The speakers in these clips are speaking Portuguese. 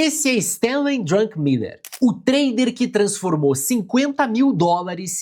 Esse é Stanley Druckenmiller, o trader que transformou $50 mil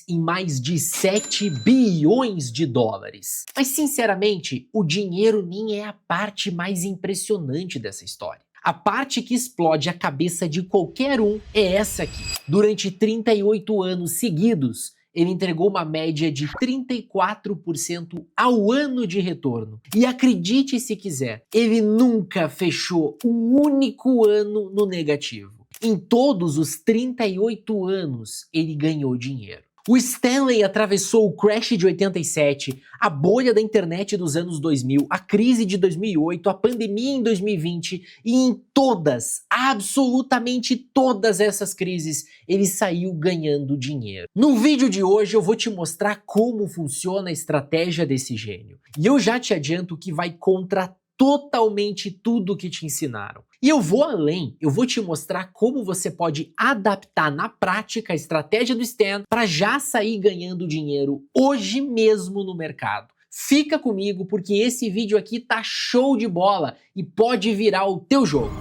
em mais de 7 bilhões de dólares. Mas sinceramente, o dinheiro nem é a parte mais impressionante dessa história. A parte que explode a cabeça de qualquer um é essa aqui. Durante 38 anos seguidos, ele entregou uma média de 34% ao ano de retorno. E acredite se quiser, ele nunca fechou um único ano no negativo. Em todos os 38 anos, ele ganhou dinheiro. O Stanley atravessou o crash de 87, a bolha da internet dos anos 2000, a crise de 2008, a pandemia em 2020 e em todas, absolutamente todas essas crises, ele saiu ganhando dinheiro. No vídeo de hoje eu vou te mostrar como funciona a estratégia desse gênio. E eu já te adianto que vai contra totalmente tudo que te ensinaram. E eu vou além, eu vou te mostrar como você pode adaptar na prática a estratégia do Stan para já sair ganhando dinheiro hoje mesmo no mercado. Fica comigo porque esse vídeo aqui tá show de bola e pode virar o teu jogo.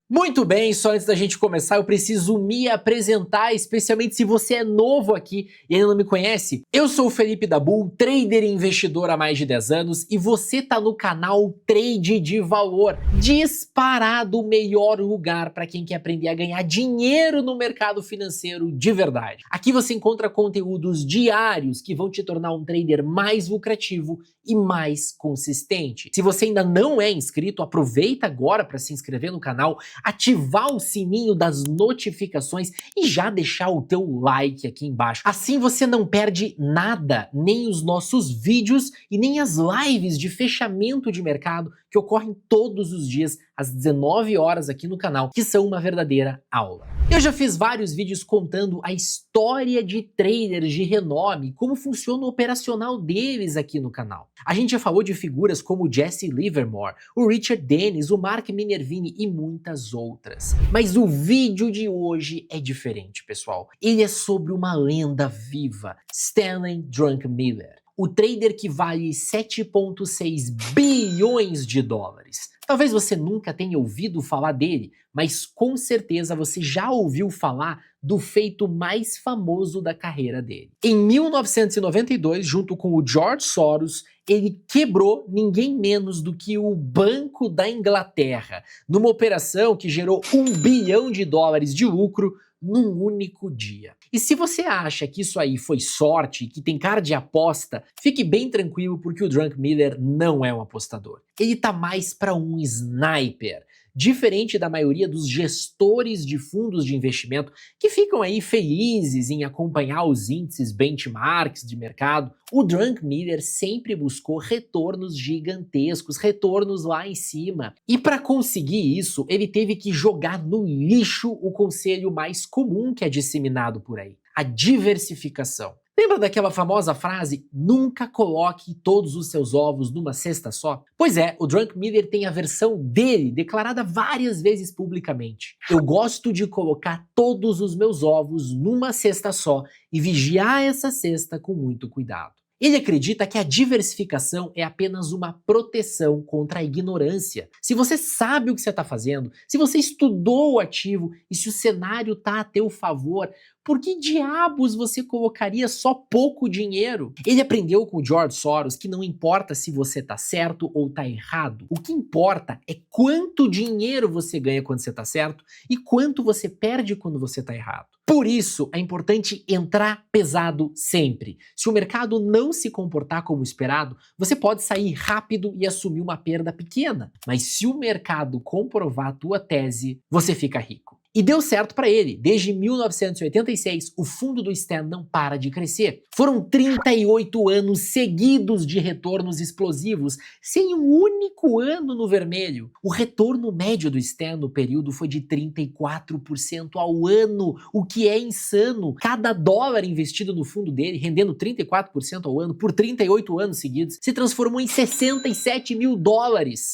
Muito bem, só antes da gente começar eu preciso me apresentar, especialmente se você é novo aqui e ainda não me conhece. Eu sou o Felipe da Bull, trader e investidor há mais de 10 anos e você tá no canal Trade de Valor, disparado o melhor lugar para quem quer aprender a ganhar dinheiro no mercado financeiro de verdade. Aqui você encontra conteúdos diários que vão te tornar um trader mais lucrativo e mais consistente. Se você ainda não é inscrito, aproveita agora para se inscrever no canal, ativar o sininho das notificações e já deixar o teu like aqui embaixo. Assim você não perde nada, nem os nossos vídeos e nem as lives de fechamento de mercado que ocorrem todos os dias às 19 horas aqui no canal, que são uma verdadeira aula. Eu já fiz vários vídeos contando a história de traders de renome, como funciona o operacional deles aqui no canal. A gente já falou de figuras como o Jesse Livermore, o Richard Dennis, o Mark Minervini e muitas outras. Mas o vídeo de hoje é diferente, pessoal. Ele é sobre uma lenda viva, Stanley Druckenmiller, o trader que vale 7,6 bilhões de dólares. Talvez você nunca tenha ouvido falar dele, mas com certeza você já ouviu falar do feito mais famoso da carreira dele. Em 1992, junto com o George Soros, ele quebrou ninguém menos do que o Banco da Inglaterra, numa operação que gerou $1 bilhão de lucro num único dia. E se você acha que isso aí foi sorte, que tem cara de aposta, fique bem tranquilo porque o Druckenmiller não é um apostador. Ele tá mais para um sniper. Diferente da maioria dos gestores de fundos de investimento que ficam aí felizes em acompanhar os índices benchmarks de mercado, o Druckenmiller sempre buscou retornos gigantescos, retornos lá em cima. E para conseguir isso, ele teve que jogar no lixo o conselho mais comum que é disseminado por aí: a diversificação. Lembra daquela famosa frase, nunca coloque todos os seus ovos numa cesta só? Pois é, o Druckenmiller tem a versão dele declarada várias vezes publicamente. Eu gosto de colocar todos os meus ovos numa cesta só e vigiar essa cesta com muito cuidado. Ele acredita que a diversificação é apenas uma proteção contra a ignorância. Se você sabe o que você está fazendo, se você estudou o ativo e se o cenário está a teu favor, por que diabos você colocaria só pouco dinheiro? Ele aprendeu com o George Soros que não importa se você está certo ou está errado. O que importa é quanto dinheiro você ganha quando você está certo e quanto você perde quando você está errado. Por isso, é importante entrar pesado sempre. Se o mercado não se comportar como esperado, você pode sair rápido e assumir uma perda pequena. Mas se o mercado comprovar a tua tese, você fica rico. E deu certo para ele. Desde 1986, o fundo do Stan não para de crescer. Foram 38 anos seguidos de retornos explosivos, sem um único ano no vermelho. O retorno médio do Stan no período foi de 34% ao ano, o que é insano. Cada dólar investido no fundo dele, rendendo 34% ao ano por 38 anos seguidos, se transformou em $67 mil.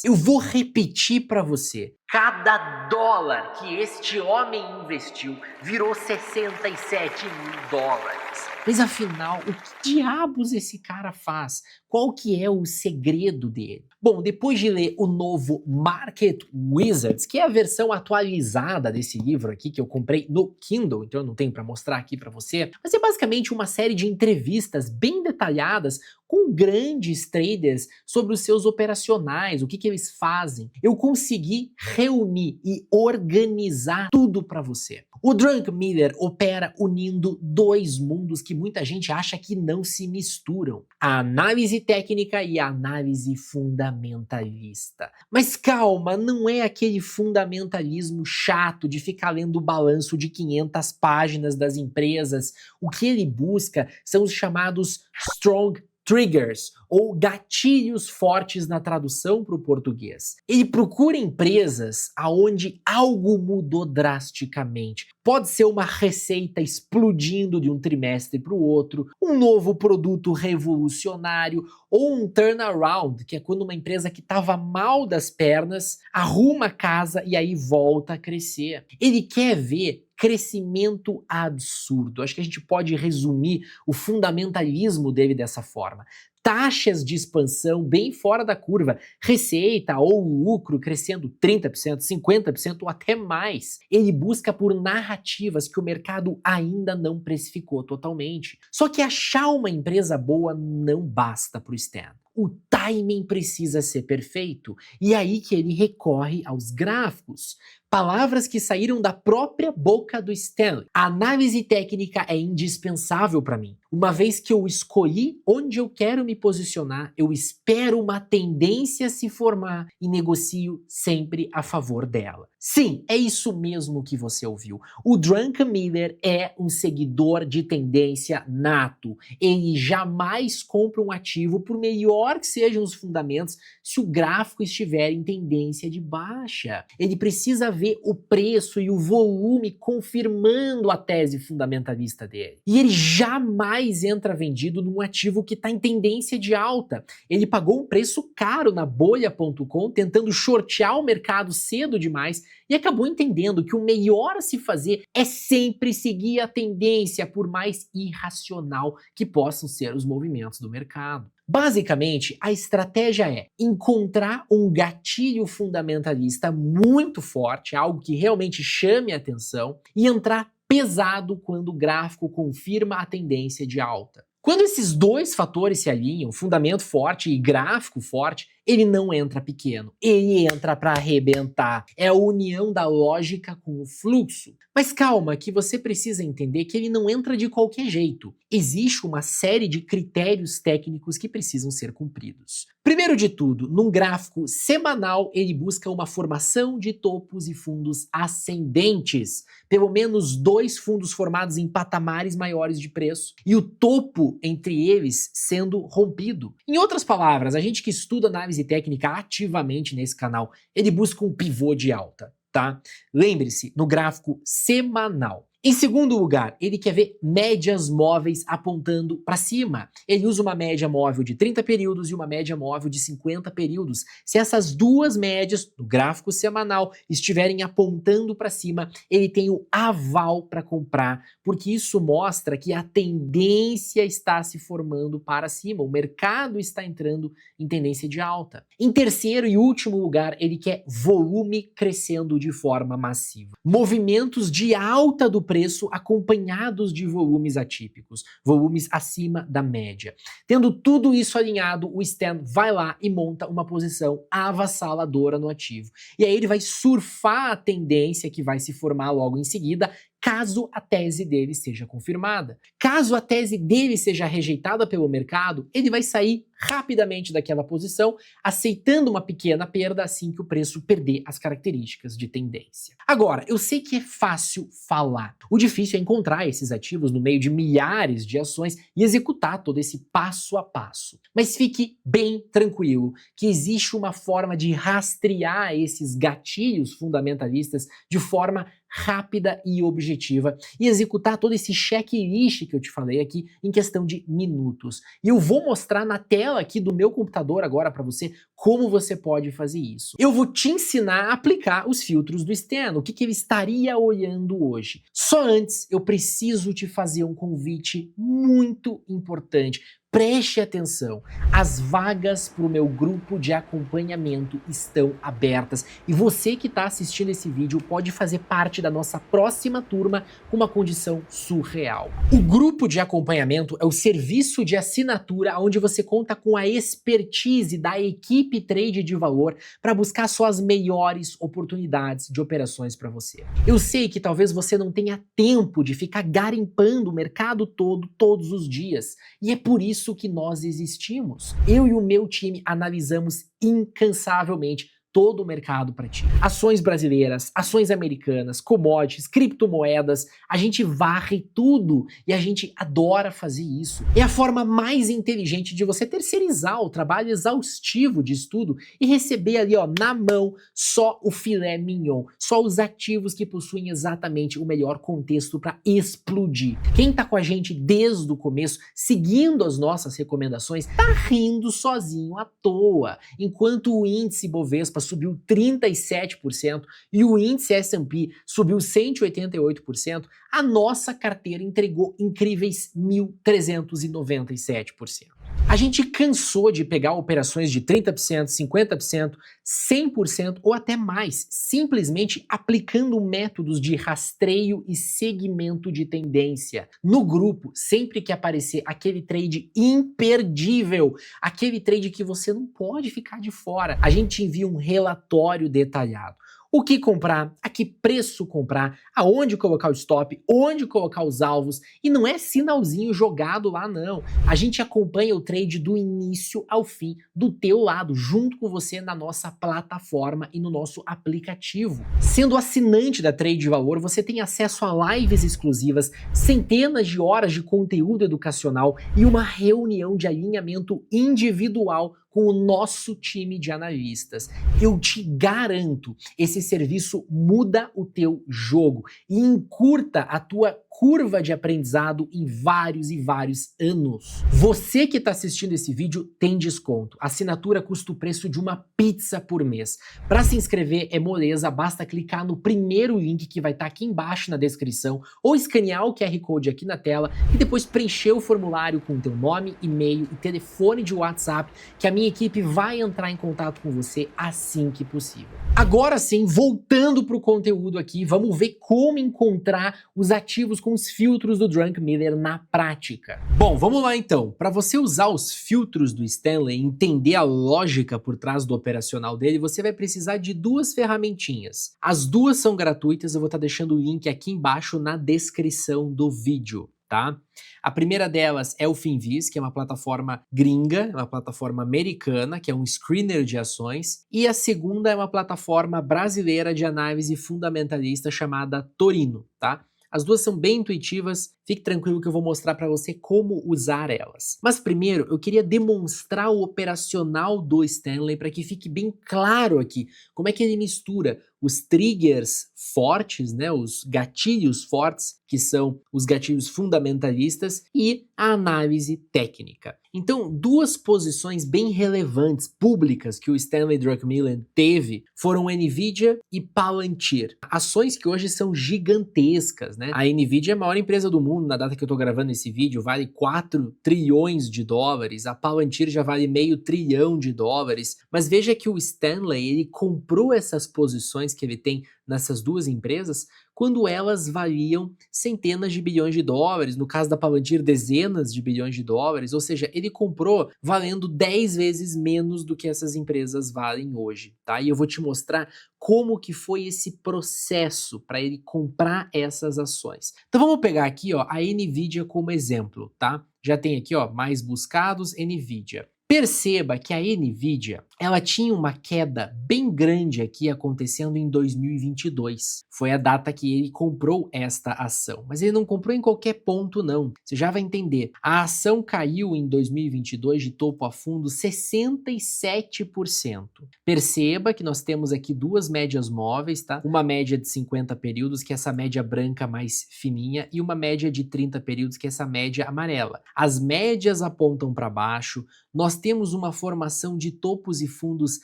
Eu vou repetir para você. Cada dólar que este homem investiu virou $67 mil. Mas afinal, o que diabos esse cara faz? Qual que é o segredo dele? Bom, depois de ler o novo Market Wizards, que é a versão atualizada desse livro aqui que eu comprei no Kindle, então eu não tenho para mostrar aqui para você, mas é basicamente uma série de entrevistas bem detalhadas com grandes traders sobre os seus operacionais, o que eles fazem. Eu consegui reunir e organizar tudo para você. O Drunkmiller opera unindo dois mundos que muita gente acha que não se misturam: a análise técnica e a análise fundamentalista. Mas calma, não é aquele fundamentalismo chato de ficar lendo o balanço de 500 páginas das empresas. O que ele busca são os chamados strong triggers, ou gatilhos fortes na tradução para o português. Ele procura empresas aonde algo mudou drasticamente. Pode ser uma receita explodindo de um trimestre para o outro, um novo produto revolucionário, ou um turnaround, que é quando uma empresa que estava mal das pernas arruma a casa e aí volta a crescer. Ele quer ver crescimento absurdo. Acho que a gente pode resumir o fundamentalismo dele dessa forma: taxas de expansão bem fora da curva, receita ou lucro crescendo 30%, 50% ou até mais. Ele busca por narrativas que o mercado ainda não precificou totalmente. Só que achar uma empresa boa não basta para o Stan. O timing precisa ser perfeito, e é aí que ele recorre aos gráficos. Palavras que saíram da própria boca do Stanley. A análise técnica é indispensável para mim. Uma vez que eu escolhi onde eu quero me posicionar, eu espero uma tendência se formar e negocio sempre a favor dela. Sim, é isso mesmo que você ouviu. O Drunkmiller é um seguidor de tendência nato. Ele jamais compra um ativo, por melhor que sejam os fundamentos, se o gráfico estiver em tendência de baixa. Ele precisa ver o preço e o volume confirmando a tese fundamentalista dele. E ele jamais entra vendido num ativo que está em tendência de alta. Ele pagou um preço caro na bolha.com, tentando shortear o mercado cedo demais, e acabou entendendo que o melhor a se fazer é sempre seguir a tendência, por mais irracional que possam ser os movimentos do mercado. Basicamente, a estratégia é encontrar um gatilho fundamentalista muito forte, algo que realmente chame a atenção, e entrar pesado quando o gráfico confirma a tendência de alta. Quando esses dois fatores se alinham, fundamento forte e gráfico forte, ele não entra pequeno, ele entra para arrebentar. É a união da lógica com o fluxo. Mas calma, que você precisa entender que ele não entra de qualquer jeito. Existe uma série de critérios técnicos que precisam ser cumpridos. Primeiro de tudo, num gráfico semanal, ele busca uma formação de topos e fundos ascendentes. Pelo menos 2 fundos formados em patamares maiores de preço, e o topo entre eles sendo rompido. Em outras palavras, a gente que estuda análise técnica ativamente nesse canal, ele busca um pivô de alta, tá? Lembre-se, no gráfico semanal. Em segundo lugar, ele quer ver médias móveis apontando para cima. Ele usa uma média móvel de 30 períodos e uma média móvel de 50 períodos. Se essas duas médias do gráfico semanal estiverem apontando para cima, ele tem o aval para comprar, porque isso mostra que a tendência está se formando para cima, o mercado está entrando em tendência de alta. Em terceiro e último lugar, ele quer volume crescendo de forma massiva. Movimentos de alta do preço acompanhados de volumes atípicos, volumes acima da média. Tendo tudo isso alinhado, o Stan vai lá e monta uma posição avassaladora no ativo. E aí ele vai surfar a tendência que vai se formar logo em seguida, caso a tese dele seja confirmada. Caso a tese dele seja rejeitada pelo mercado, ele vai sair rapidamente daquela posição, aceitando uma pequena perda assim que o preço perder as características de tendência. Agora, eu sei que é fácil falar. O difícil é encontrar esses ativos no meio de milhares de ações e executar todo esse passo a passo. Mas fique bem tranquilo que existe uma forma de rastrear esses gatilhos fundamentalistas de forma rápida e objetiva e executar todo esse checklist que eu te falei aqui em questão de minutos. E eu vou mostrar na tela aqui do meu computador agora para você como você pode fazer isso. Eu vou te ensinar a aplicar os filtros do Stan, o que ele estaria olhando hoje. Só antes, eu preciso te fazer um convite muito importante. Preste atenção, as vagas para o meu grupo de acompanhamento estão abertas e você que está assistindo esse vídeo pode fazer parte da nossa próxima turma com uma condição surreal. O grupo de acompanhamento é o serviço de assinatura onde você conta com a expertise da equipe Trade de Valor para buscar só as melhores oportunidades de operações para você. Eu sei que talvez você não tenha tempo de ficar garimpando o mercado todo todos os dias e é por isso que nós existimos. Eu e o meu time analisamos incansavelmente todo o mercado para ti. Ações brasileiras, ações americanas, commodities, criptomoedas, a gente varre tudo e a gente adora fazer isso. É a forma mais inteligente de você terceirizar o trabalho exaustivo de estudo e receber ali, ó, na mão, só o filé mignon, só os ativos que possuem exatamente o melhor contexto para explodir. Quem tá com a gente desde o começo, seguindo as nossas recomendações, tá rindo sozinho à toa, enquanto o índice Bovespa subiu 37% e o índice S&P subiu 188%, a nossa carteira entregou incríveis 1.397%. A gente cansou de pegar operações de 30%, 50%, 100% ou até mais, simplesmente aplicando métodos de rastreio e segmento de tendência. No grupo, sempre que aparecer aquele trade imperdível, aquele trade que você não pode ficar de fora, a gente envia um relatório detalhado. O que comprar, a que preço comprar, aonde colocar o stop, onde colocar os alvos, e não é sinalzinho jogado lá não. A gente acompanha o trade do início ao fim, do teu lado, junto com você na nossa plataforma e no nosso aplicativo. Sendo assinante da Trade de Valor, você tem acesso a lives exclusivas, centenas de horas de conteúdo educacional e uma reunião de alinhamento individual com o nosso time de analistas. Eu te garanto, esse serviço muda o teu jogo e encurta a tua curva de aprendizado em vários e vários anos. Você que está assistindo esse vídeo tem desconto. A assinatura custa o preço de uma pizza por mês. Para se inscrever é moleza, basta clicar no primeiro link que vai estar aqui embaixo na descrição ou escanear o QR Code aqui na tela e depois preencher o formulário com teu nome, e-mail e telefone de WhatsApp que a minha equipe vai entrar em contato com você assim que possível. Agora sim, voltando para o conteúdo aqui, vamos ver como encontrar os ativos com os filtros do Drunkmiller na prática. Bom, vamos lá então. Para você usar os filtros do Stanley e entender a lógica por trás do operacional dele, você vai precisar de duas ferramentinhas. As duas são gratuitas, eu vou estar deixando o link aqui embaixo na descrição do vídeo. Tá? A primeira delas é o Finviz, que é uma plataforma gringa, uma plataforma americana, que é um screener de ações, e a segunda é uma plataforma brasileira de análise fundamentalista chamada Torino, tá? As duas são bem intuitivas, fique tranquilo que eu vou mostrar para você como usar elas. Mas primeiro, eu queria demonstrar o operacional do Stanley para que fique bem claro aqui como é que ele mistura os triggers fortes, né, os gatilhos fortes, que são os gatilhos fundamentalistas, e a análise técnica. Então, duas posições bem relevantes, públicas, que o Stanley Druckenmiller teve foram Nvidia e Palantir. Ações que hoje são gigantescas, né? A Nvidia é a maior empresa do mundo, na data que eu tô gravando esse vídeo, vale 4 trilhões de dólares, a Palantir já vale meio trilhão de dólares, mas veja que o Stanley, ele comprou essas posições que ele tem nessas duas empresas quando elas valiam centenas de bilhões de dólares, no caso da Palantir dezenas de bilhões de dólares, ou seja, ele comprou valendo 10 vezes menos do que essas empresas valem hoje, tá? E eu vou te mostrar como que foi esse processo para ele comprar essas ações. Então vamos pegar aqui, ó, a Nvidia como exemplo, tá? Já tem aqui, ó, mais buscados, Nvidia. Perceba que a Nvidia, ela tinha uma queda bem grande aqui acontecendo em 2022. Foi a data que ele comprou esta ação. Mas ele não comprou em qualquer ponto não. Você já vai entender. A ação caiu em 2022 de topo a fundo 67%. Perceba que nós temos aqui duas médias móveis, tá? Uma média de 50 períodos, que é essa média branca mais fininha, e uma média de 30 períodos, que é essa média amarela. As médias apontam para baixo. Nós temos uma formação de topos e fundos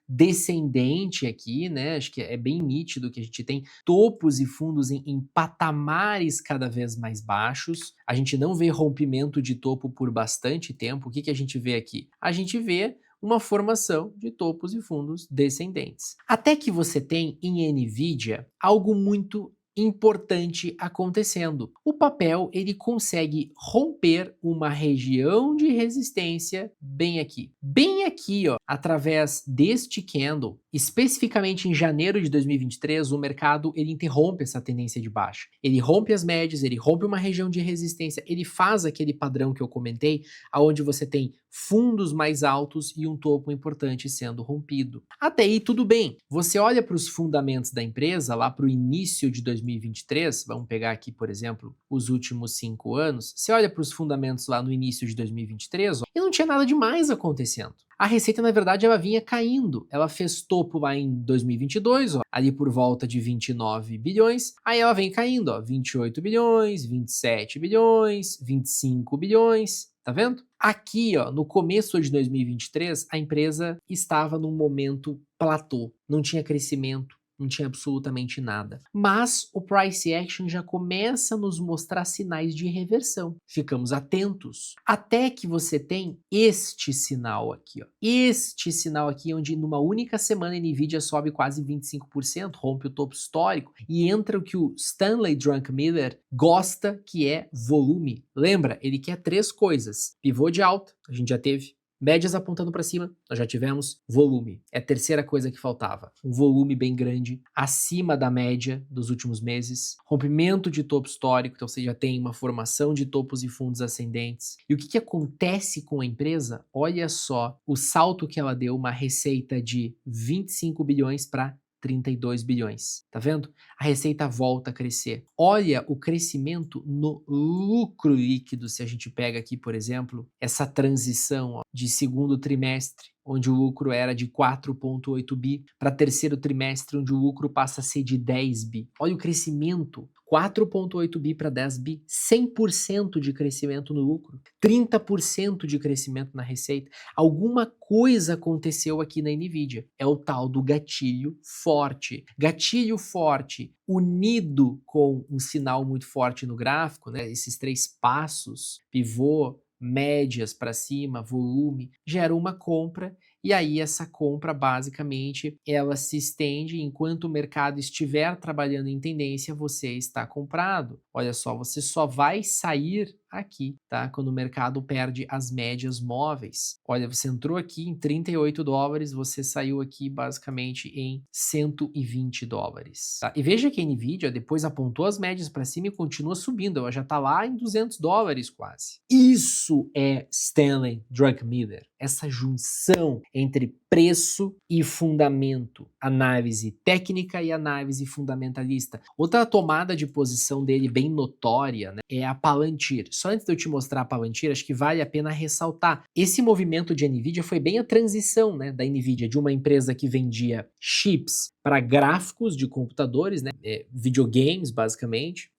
descendente aqui, né? Acho que é bem nítido que a gente tem topos e fundos em patamares cada vez mais baixos. A gente não vê rompimento de topo por bastante tempo. O que a gente vê aqui? A gente vê uma formação de topos e fundos descendentes. Até que você tem em Nvidia algo muito importante acontecendo. O papel ele consegue romper uma região de resistência bem aqui, ó, através deste candle. Especificamente em janeiro de 2023, o mercado ele interrompe essa tendência de baixa. Ele rompe as médias, ele rompe uma região de resistência, ele faz aquele padrão que eu comentei, aonde você tem fundos mais altos e um topo importante sendo rompido. Até aí tudo bem. Você olha para os fundamentos da empresa, lá para o início de 2023, vamos pegar aqui, por exemplo, os últimos 5 anos, você olha para os fundamentos lá no início de 2023, ó, e não tinha nada demais acontecendo. A receita, na verdade, ela vinha caindo. Ela fez topo lá em 2022, ó, ali por volta de 29 bilhões. Aí ela vem caindo, ó, 28 bilhões, 27 bilhões, 25 bilhões. Tá vendo? Aqui, ó, no começo de 2023, a empresa estava num momento platô. Não tinha crescimento, não tinha absolutamente nada. Mas o price action já começa a nos mostrar sinais de reversão. Ficamos atentos. Até que você tem este sinal aqui, ó. Este sinal aqui, onde numa única semana a Nvidia sobe quase 25%, rompe o topo histórico e entra o que o Stanley Druckenmiller gosta, que é volume. Lembra? Ele quer 3 coisas. Pivô de alta, a gente já teve. Médias apontando para cima, nós já tivemos volume. É a terceira coisa que faltava. Um volume bem grande, acima da média dos últimos meses. Rompimento de topo histórico, então você já tem uma formação de topos e fundos ascendentes. E o que acontece com a empresa? Olha só o salto que ela deu, uma receita de 25 bilhões para 32 bilhões. Tá vendo? A receita volta a crescer. Olha o crescimento no lucro líquido, se a gente pega aqui, por exemplo, essa transição, ó, de segundo trimestre, onde o lucro era de 4,8 bi, para terceiro trimestre, onde o lucro passa a ser de 10 bi. Olha o crescimento. 4,8 bi para 10 bi, 100% de crescimento no lucro, 30% de crescimento na receita. Alguma coisa aconteceu aqui na Nvidia. É o tal do gatilho forte. Gatilho forte unido com um sinal muito forte no gráfico, né? Esses 3 passos, pivô, médias para cima, volume, gera uma compra. E aí essa compra, basicamente, ela se estende enquanto o mercado estiver trabalhando em tendência, você está comprado. Olha só, você só vai sair aqui, tá? Quando o mercado perde as médias móveis. Olha, você entrou aqui em 38 dólares, você saiu aqui basicamente em 120 dólares. Tá? E veja que a Nvidia depois apontou as médias para cima e continua subindo, ela já está lá em 200 dólares quase. Isso é Stanley Druckenmiller, essa junção entre preço e fundamento, análise técnica e análise fundamentalista. Outra tomada de posição dele bem notória, né, é a Palantir. Só antes de eu te mostrar a Palantir, acho que vale a pena ressaltar. Esse movimento de Nvidia foi bem a transição, né, da Nvidia de uma empresa que vendia chips para gráficos de computadores, né, videogames basicamente.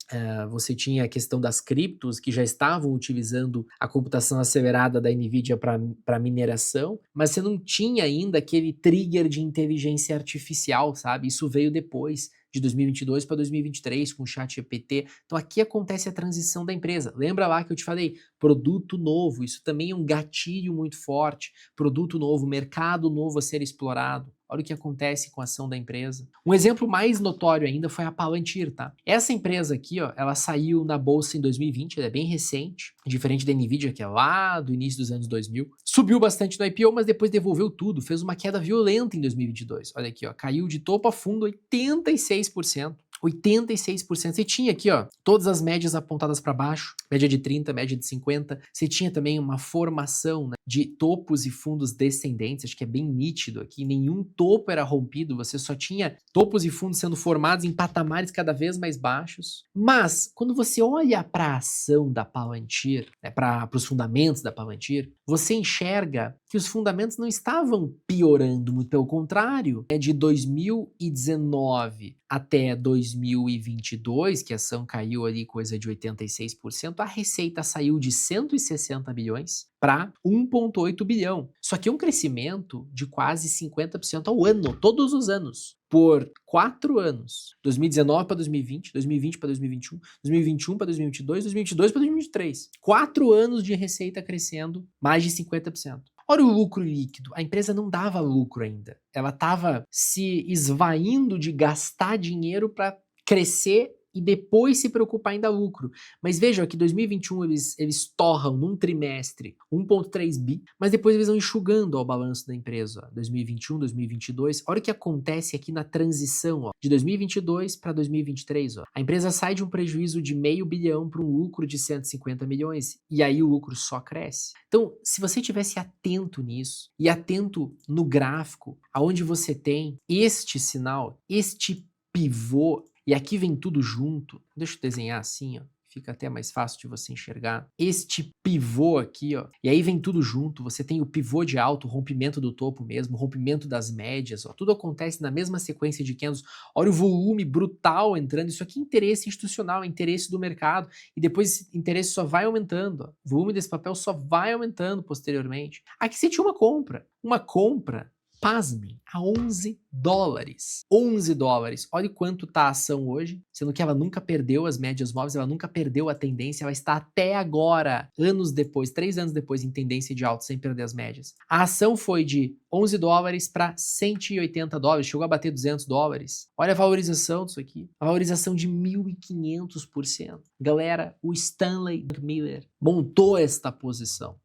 Você tinha a questão das criptos que já estavam utilizando a computação acelerada da Nvidia para mineração, mas você não tinha ainda aquele trigger de inteligência artificial, sabe? Isso veio depois, de 2022 para 2023, com o ChatGPT. Então aqui acontece a transição da empresa. Lembra lá que eu te falei? Produto novo, isso também é um gatilho muito forte. Produto novo, mercado novo a ser explorado. Olha o que acontece com a ação da empresa. Um exemplo mais notório ainda foi a Palantir, tá? Essa empresa aqui, ó, ela saiu na bolsa em 2020, ela é bem recente, diferente da Nvidia, que é lá do início dos anos 2000. Subiu bastante no IPO, mas depois devolveu tudo, fez uma queda violenta em 2022. Olha aqui, ó, caiu de topo a fundo 86%. 86%. Você tinha aqui, ó, todas as médias apontadas para baixo, média de 30, média de 50. Você tinha também uma formação, né, de topos e fundos descendentes, acho que é bem nítido aqui, nenhum topo era rompido, você só tinha topos e fundos sendo formados em patamares cada vez mais baixos. Mas, quando você olha para a ação da Palantir, né, para os fundamentos da Palantir, você enxerga que os fundamentos não estavam piorando, muito pelo contrário. De 2019 até 2022, que a ação caiu ali coisa de 86%, a receita saiu de 160 bilhões para 1,8 bilhão. Só que é um crescimento de quase 50% ao ano, todos os anos, por 4 anos. 2019 para 2020, 2020 para 2021, 2021 para 2022, 2022 para 2023. 4 anos de receita crescendo mais de 50%. Olha o lucro líquido. A empresa não dava lucro ainda. Ela estava se esvaindo de gastar dinheiro para crescer e depois se preocupar em dar lucro. Mas vejam que em 2021 eles torram num trimestre 1,3 bi, mas depois eles vão enxugando ao balanço da empresa. Ó, 2021, 2022. Olha o que acontece aqui na transição, ó, de 2022 para 2023. Ó. A empresa sai de um prejuízo de meio bilhão para um lucro de 150 milhões e aí o lucro só cresce. Então, se você tivesse atento nisso e atento no gráfico, aonde você tem este sinal, este pivô, e aqui vem tudo junto. Deixa eu desenhar assim, ó. Fica até mais fácil de você enxergar. Este pivô aqui, ó. E aí vem tudo junto. Você tem o pivô de alto, o rompimento do topo mesmo, o rompimento das médias, ó. Tudo acontece na mesma sequência de candles. Olha o volume brutal entrando. Isso aqui é interesse institucional, é interesse do mercado. E depois esse interesse só vai aumentando, ó. O volume desse papel só vai aumentando posteriormente. Aqui você tinha uma compra. Uma compra, pasmem, a 11 dólares. 11 dólares. Olha quanto tá a ação hoje, sendo que ela nunca perdeu as médias móveis, ela nunca perdeu a tendência, ela está até agora, anos depois, 3 anos depois, em tendência de alta, sem perder as médias. A ação foi de 11 dólares para 180 dólares, chegou a bater 200 dólares. Olha a valorização disso aqui, a valorização de 1.500%. Galera, o Stanley Miller montou esta posição.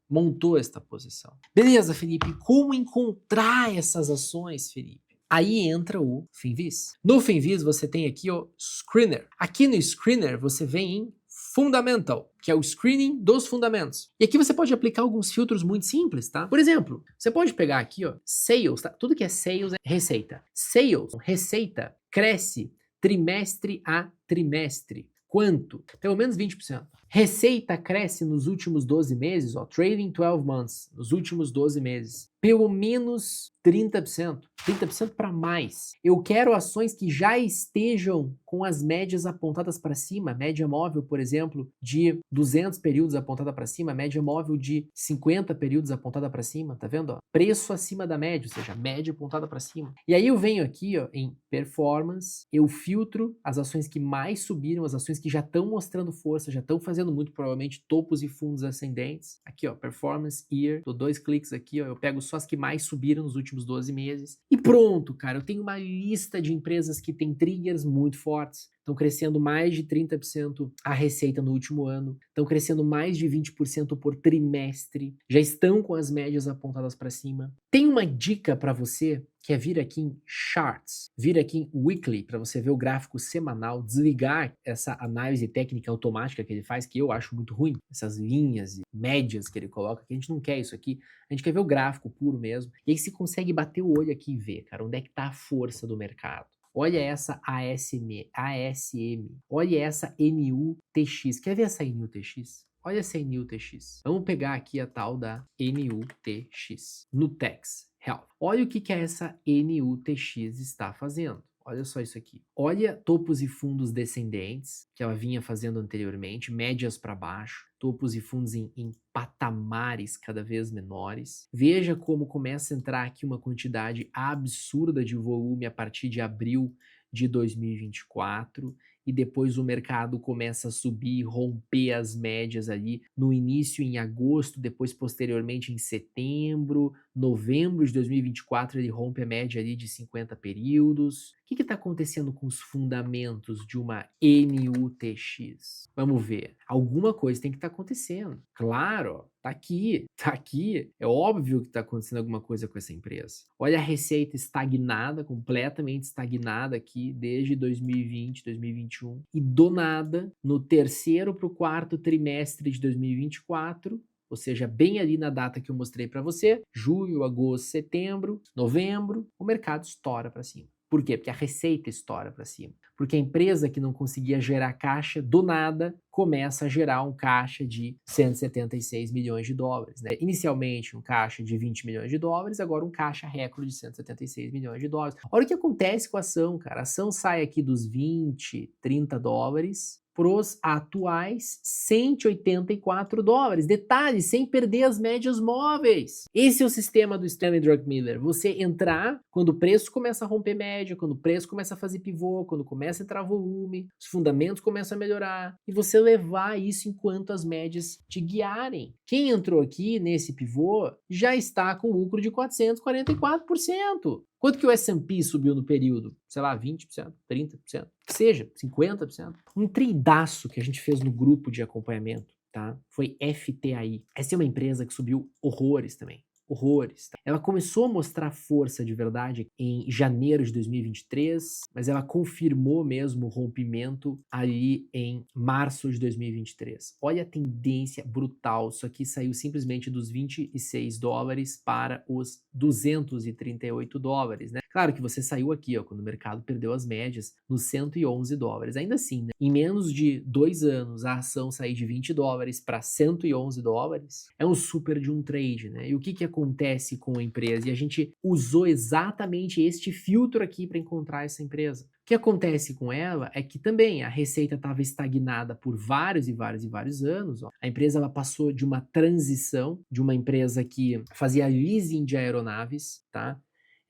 Beleza, Felipe, como encontrar essas ações, Felipe? Aí entra o Finviz. No Finviz você tem aqui o Screener. Aqui no Screener você vem em Fundamental, que é o screening dos fundamentos. E aqui você pode aplicar alguns filtros muito simples, tá? Por exemplo, você pode pegar aqui, ó, Sales, tá? Tudo que é Sales é receita. Sales, receita, cresce trimestre a trimestre. Quanto? Pelo menos 20%. Receita cresce nos últimos 12 meses, ó, trailing 12 months, nos últimos 12 meses. Pelo menos 30%. 30% para mais. Eu quero ações que já estejam com as médias apontadas para cima, média móvel, por exemplo, de 200 períodos apontada para cima, média móvel de 50 períodos apontada para cima, tá vendo? Ó? Preço acima da média, ou seja, média apontada para cima. E aí eu venho aqui, ó, em performance, eu filtro as ações que mais subiram, as ações que já estão mostrando força, já estão fazendo muito provavelmente topos e fundos ascendentes. Aqui, ó, performance year, dou 2 cliques aqui, ó, eu pego só as que mais subiram nos últimos 12 meses. E pronto, cara, eu tenho uma lista de empresas que tem triggers muito fortes. Estão crescendo mais de 30% a receita no último ano, estão crescendo mais de 20% por trimestre, já estão com as médias apontadas para cima. Tem uma dica para você, que é vir aqui em Charts, vir aqui em Weekly, para você ver o gráfico semanal, desligar essa análise técnica automática que ele faz, que eu acho muito ruim, essas linhas e médias que ele coloca, que a gente não quer isso aqui, a gente quer ver o gráfico puro mesmo, e aí você consegue bater o olho aqui e ver, cara, onde é que tá a força do mercado. Olha essa ASM, olha essa NUTX. Quer ver essa NUTX? Olha essa NUTX. Vamos pegar aqui a tal da NUTX, Nutex Health. Olha o que essa NUTX está fazendo. Olha só isso aqui. Olha topos e fundos descendentes, que ela vinha fazendo anteriormente, médias para baixo, topos e fundos em patamares cada vez menores. Veja como começa a entrar aqui uma quantidade absurda de volume a partir de abril de 2024 e depois o mercado começa a subir, romper as médias ali no início em agosto, depois posteriormente em setembro, novembro de 2024 ele rompe a média ali de 50 períodos. O que está acontecendo com os fundamentos de uma NUTX? Vamos ver. Alguma coisa tem que estar acontecendo. Claro, ó, tá aqui. É óbvio que está acontecendo alguma coisa com essa empresa. Olha a receita estagnada, completamente estagnada aqui desde 2020, 2021. E do nada, no terceiro para o quarto trimestre de 2024, ou seja, bem ali na data que eu mostrei para você, julho, agosto, setembro, novembro, o mercado estoura para cima. Por quê? Porque a receita estoura para cima. Porque a empresa que não conseguia gerar caixa, do nada, começa a gerar um caixa de 176 milhões de dólares. Né? Inicialmente um caixa de 20 milhões de dólares, agora um caixa recorde de 176 milhões de dólares. Olha o que acontece com a ação, cara. A ação sai aqui dos 20, 30 dólares pros atuais 184 dólares. Detalhe, sem perder as médias móveis. Esse é o sistema do Stanley Druckenmiller. Você entrar quando o preço começa a romper média, quando o preço começa a fazer pivô, quando começa a entrar volume, os fundamentos começam a melhorar, e você levar isso enquanto as médias te guiarem. Quem entrou aqui nesse pivô já está com lucro de 444%. Quanto que o S&P subiu no período? Sei lá, 20%, 30%, que seja, 50%. Um tradeaço que a gente fez no grupo de acompanhamento, tá? Foi FTAI. Essa é uma empresa que subiu horrores também. Horrores. Ela começou a mostrar força de verdade em janeiro de 2023, mas ela confirmou mesmo o rompimento ali em março de 2023. Olha a tendência brutal. Isso aqui saiu simplesmente dos 26 dólares para os 238 dólares, né? Claro que você saiu aqui, ó, quando o mercado perdeu as médias nos 111 dólares. Ainda assim, né? Em menos de 2 anos, a ação sair de 20 dólares para 111 dólares é um super de um trade, né? E o que acontece com a empresa? E a gente usou exatamente este filtro aqui para encontrar essa empresa. O que acontece com ela é que também a receita estava estagnada por vários anos. Ó. A empresa ela passou de uma transição de uma empresa que fazia leasing de aeronaves, tá?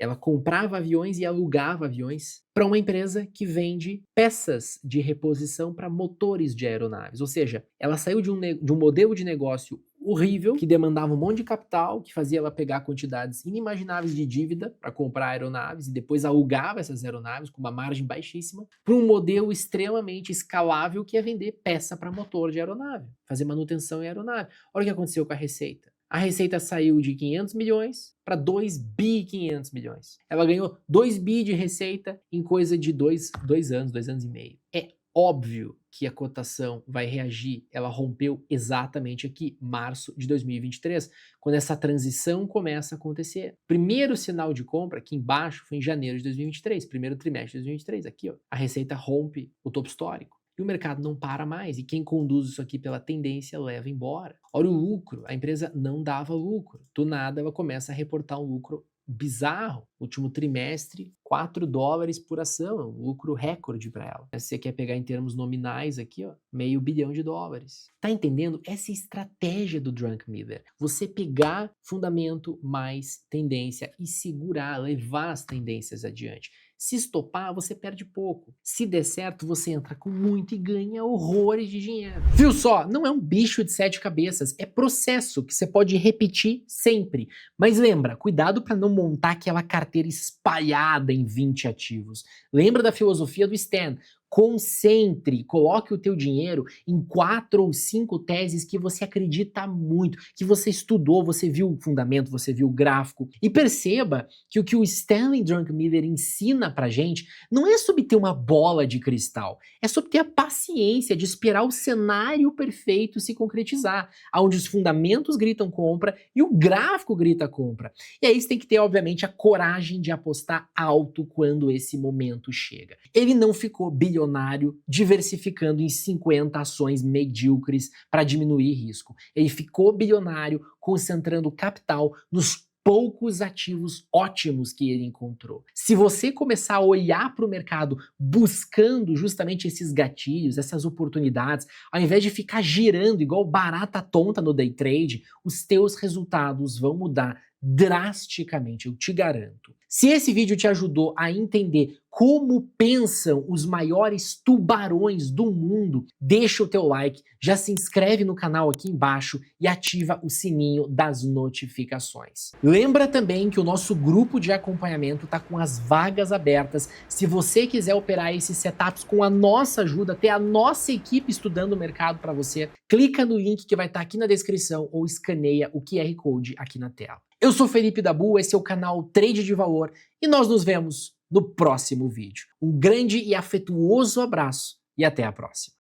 Ela comprava aviões e alugava aviões para uma empresa que vende peças de reposição para motores de aeronaves. Ou seja, ela saiu de um modelo de negócio horrível, que demandava um monte de capital, que fazia ela pegar quantidades inimagináveis de dívida para comprar aeronaves e depois alugava essas aeronaves com uma margem baixíssima, para um modelo extremamente escalável que é vender peça para motor de aeronave, fazer manutenção em aeronave. Olha o que aconteceu com a receita. A receita saiu de 500 milhões para 2 bi 500 milhões. Ela ganhou 2 bi de receita em coisa de 2 anos e meio. É óbvio que a cotação vai reagir. Ela rompeu exatamente aqui, março de 2023, quando essa transição começa a acontecer. Primeiro sinal de compra aqui embaixo foi em janeiro de 2023, primeiro trimestre de 2023. Aqui, ó, a receita rompe o topo histórico. E o mercado não para mais. E quem conduz isso aqui pela tendência leva embora. Olha o lucro. A empresa não dava lucro. Do nada ela começa a reportar um lucro bizarro. Último trimestre, 4 dólares por ação. Um lucro recorde para ela. Se você quer pegar em termos nominais aqui, ó, $500 milhão. Tá entendendo? Essa é a estratégia do Druckenmiller. Você pegar fundamento mais tendência e segurar, levar as tendências adiante. Se estopar, você perde pouco. Se der certo, você entra com muito e ganha horrores de dinheiro. Viu só? Não é um bicho de 7 cabeças. É processo que você pode repetir sempre. Mas lembra, cuidado para não montar aquela carteira espalhada em 20 ativos. Lembra da filosofia do Stan? Concentre, coloque o teu dinheiro em 4 ou 5 teses que você acredita muito, que você estudou, você viu o fundamento, você viu o gráfico. E perceba que o que o Stanley Druckenmiller ensina pra gente não é sobre ter uma bola de cristal, é sobre ter a paciência de esperar o cenário perfeito se concretizar, onde os fundamentos gritam compra e o gráfico grita compra. E aí você tem que ter, obviamente, a coragem de apostar alto quando esse momento chega. Ele não ficou bilionário diversificando em 50 ações medíocres para diminuir risco. Ele ficou bilionário concentrando capital nos poucos ativos ótimos que ele encontrou. Se você começar a olhar para o mercado buscando justamente esses gatilhos, essas oportunidades, ao invés de ficar girando igual barata tonta no day trade, os teus resultados vão mudar drasticamente, eu te garanto. Se esse vídeo te ajudou a entender como pensam os maiores tubarões do mundo, deixa o teu like, já se inscreve no canal aqui embaixo e ativa o sininho das notificações. Lembra também que o nosso grupo de acompanhamento está com as vagas abertas. Se você quiser operar esses setups com a nossa ajuda, ter a nossa equipe estudando o mercado para você, clica no link que vai estar aqui na descrição ou escaneia o QR Code aqui na tela. Eu sou Felipe Dabu, esse é o canal Trade de Valor e nós nos vemos no próximo vídeo. Um grande e afetuoso abraço e até a próxima.